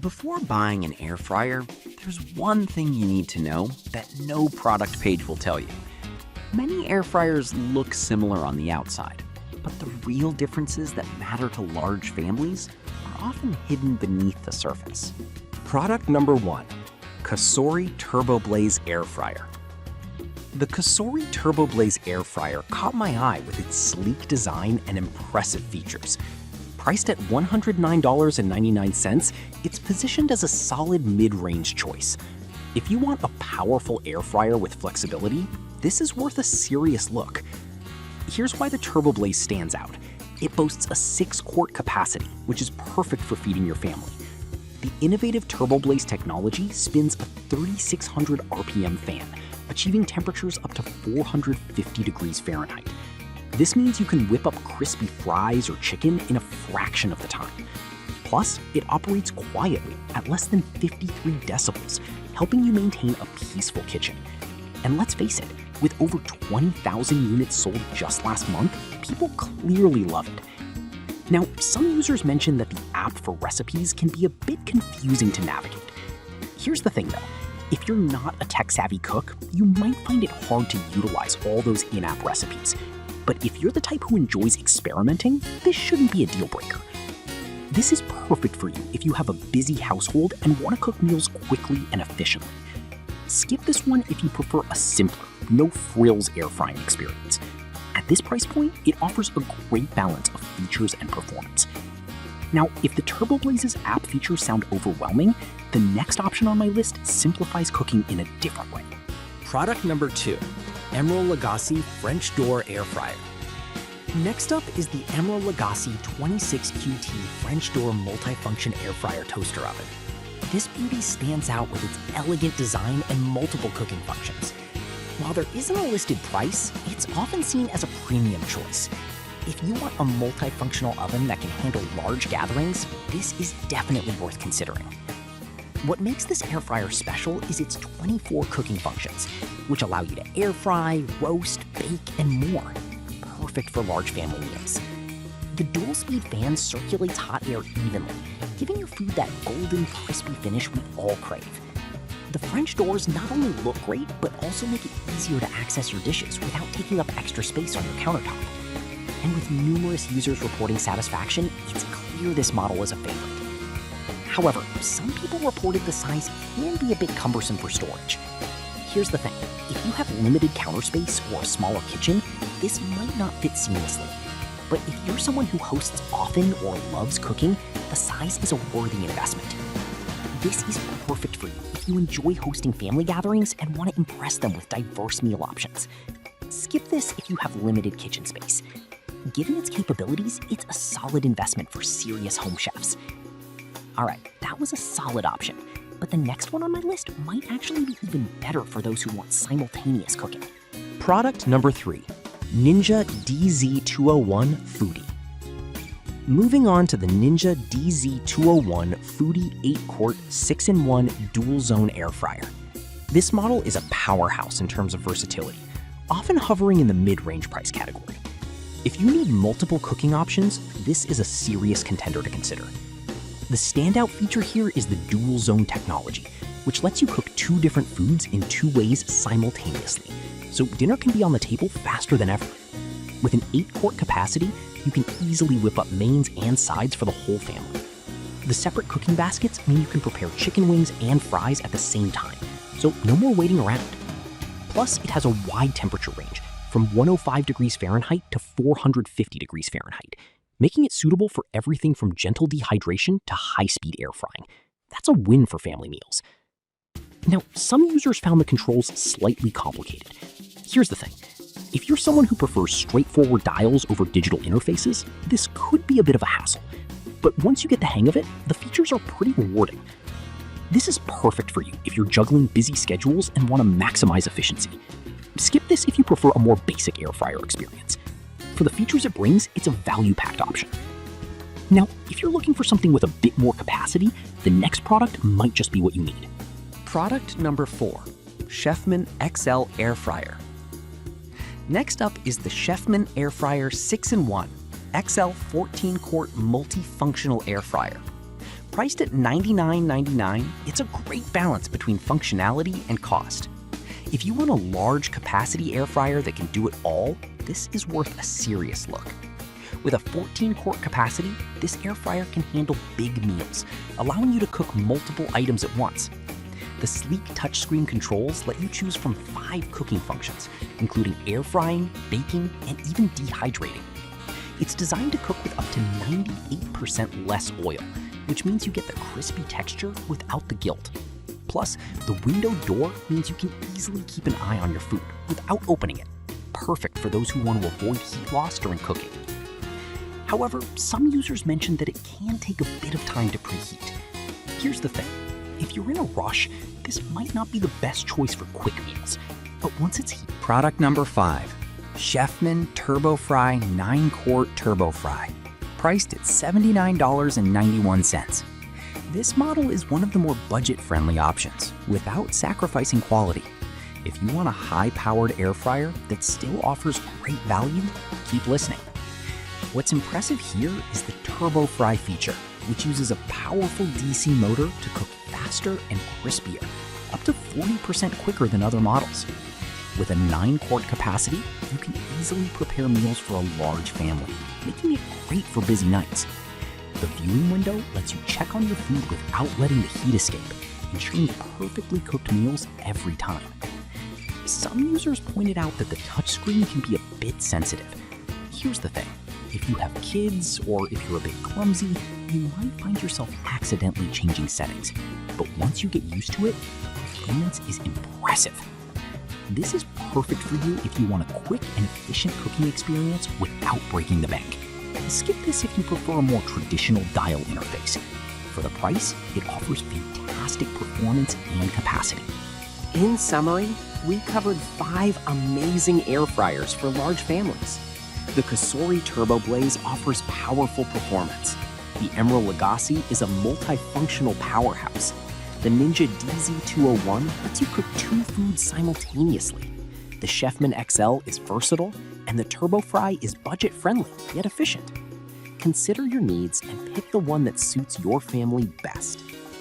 Before buying an air fryer, there's one thing you need to know that no product page will tell you. Many air fryers look similar on the outside, but the real differences that matter to large families are often hidden beneath the surface. Product number 1, Cosori Turbo Blaze Air Fryer. The Cosori Turbo Blaze Air Fryer caught my eye with its sleek design and impressive features. Priced at $109.99, it's positioned as a solid mid-range choice. If you want a powerful air fryer with flexibility, this is worth a serious look. Here's why the Turbo Blaze stands out. It boasts a 6-quart capacity, which is perfect for feeding your family. The innovative Turbo Blaze technology spins a 3,600 RPM fan, achieving temperatures up to 450 degrees Fahrenheit. This means you can whip up crispy fries or chicken in a fraction of the time. Plus, it operates quietly at less than 53 decibels, helping you maintain a peaceful kitchen. And let's face it, with over 20,000 units sold just last month, people clearly love it. Now, some users mention that the app for recipes can be a bit confusing to navigate. Here's the thing though, if you're not a tech-savvy cook, you might find it hard to utilize all those in-app recipes. But if you're the type who enjoys experimenting, this shouldn't be a deal breaker. This is perfect for you if you have a busy household and want to cook meals quickly and efficiently. Skip this one if you prefer a simpler, no-frills air frying experience. At this price point, it offers a great balance of features and performance. Now, if the Turbo Blaze's app features sound overwhelming, the next option on my list simplifies cooking in a different way. Product number 2, Emeril Lagasse French Door Air Fryer. Next up is the Emeril Lagasse 26QT French Door Multifunction Air Fryer Toaster Oven. This beauty stands out with its elegant design and multiple cooking functions. While there isn't a listed price, it's often seen as a premium choice. If you want a multifunctional oven that can handle large gatherings, this is definitely worth considering. What makes this air fryer special is its 24 cooking functions, which allow you to air fry, roast, bake, and more. Perfect for large family meals. The dual-speed fan circulates hot air evenly, giving your food that golden, crispy finish we all crave. The French doors not only look great, but also make it easier to access your dishes without taking up extra space on your countertop. And with numerous users reporting satisfaction, it's clear this model is a favorite. However, some people reported the size can be a bit cumbersome for storage. Here's the thing, if you have limited counter space or a smaller kitchen, this might not fit seamlessly. But if you're someone who hosts often or loves cooking, the size is a worthy investment. This is perfect for you if you enjoy hosting family gatherings and want to impress them with diverse meal options. Skip this if you have limited kitchen space. Given its capabilities, it's a solid investment for serious home chefs. Alright, that was a solid option, but the next one on my list might actually be even better for those who want simultaneous cooking. Product number 3, Ninja DZ201 Foodie. Moving on to the Ninja DZ201 Foodie 8-quart 6-in-1 dual-zone air fryer. This model is a powerhouse in terms of versatility, often hovering in the mid-range price category. If you need multiple cooking options, this is a serious contender to consider. The standout feature here is the dual-zone technology, which lets you cook 2 different foods in 2 ways simultaneously, so dinner can be on the table faster than ever. With an 8-quart capacity, you can easily whip up mains and sides for the whole family. The separate cooking baskets mean you can prepare chicken wings and fries at the same time, so no more waiting around. Plus, it has a wide temperature range, from 105 degrees Fahrenheit to 450 degrees Fahrenheit, making it suitable for everything from gentle dehydration to high-speed air frying. That's a win for family meals. Now, some users found the controls slightly complicated. Here's the thing. If you're someone who prefers straightforward dials over digital interfaces, this could be a bit of a hassle. But once you get the hang of it, the features are pretty rewarding. This is perfect for you if you're juggling busy schedules and want to maximize efficiency. Skip this if you prefer a more basic air fryer experience. For the features it brings, it's a value-packed option. Now, if you're looking for something with a bit more capacity, the next product might just be what you need. Product number 4, Chefman XL Air Fryer. Next up is the Chefman Air Fryer 6-in-1 XL 14-quart multifunctional air fryer. Priced at $99.99, it's a great balance between functionality and cost. If you want a large capacity air fryer that can do it all, this is worth a serious look. With a 14-quart capacity, this air fryer can handle big meals, allowing you to cook multiple items at once. The sleek touchscreen controls let you choose from 5 cooking functions, including air frying, baking, and even dehydrating. It's designed to cook with up to 98% less oil, which means you get the crispy texture without the guilt. Plus, the window door means you can easily keep an eye on your food without opening it. Perfect for those who want to avoid heat loss during cooking. However, some users mentioned that it can take a bit of time to preheat. Here's the thing. If you're in a rush, this might not be the best choice for quick meals, but once it's heated. Product number 5, Chefman Turbo Fry 9-quart Turbo Fry, priced at $79.91. This model is one of the more budget-friendly options, without sacrificing quality. If you want a high-powered air fryer that still offers great value, keep listening. What's impressive here is the Turbo Fry feature, which uses a powerful DC motor to cook faster and crispier, up to 40% quicker than other models. With a 9-quart capacity, you can easily prepare meals for a large family, making it great for busy nights. The viewing window lets you check on your food without letting the heat escape, ensuring perfectly cooked meals every time. Some users pointed out that the touchscreen can be a bit sensitive. Here's the thing. If you have kids or if you're a bit clumsy, you might find yourself accidentally changing settings. But once you get used to it, the performance is impressive. This is perfect for you if you want a quick and efficient cooking experience without breaking the bank. Skip this if you prefer a more traditional dial interface. For the price, it offers fantastic performance and capacity. In summary, we covered 5 amazing air fryers for large families. The Cosori Turbo Blaze offers powerful performance. The Emerald Lagasse is a multifunctional powerhouse. The Ninja DZ201 lets you cook 2 foods simultaneously. The Chefman XL is versatile, and the Turbo Fry is budget-friendly yet efficient. Consider your needs and pick the one that suits your family best.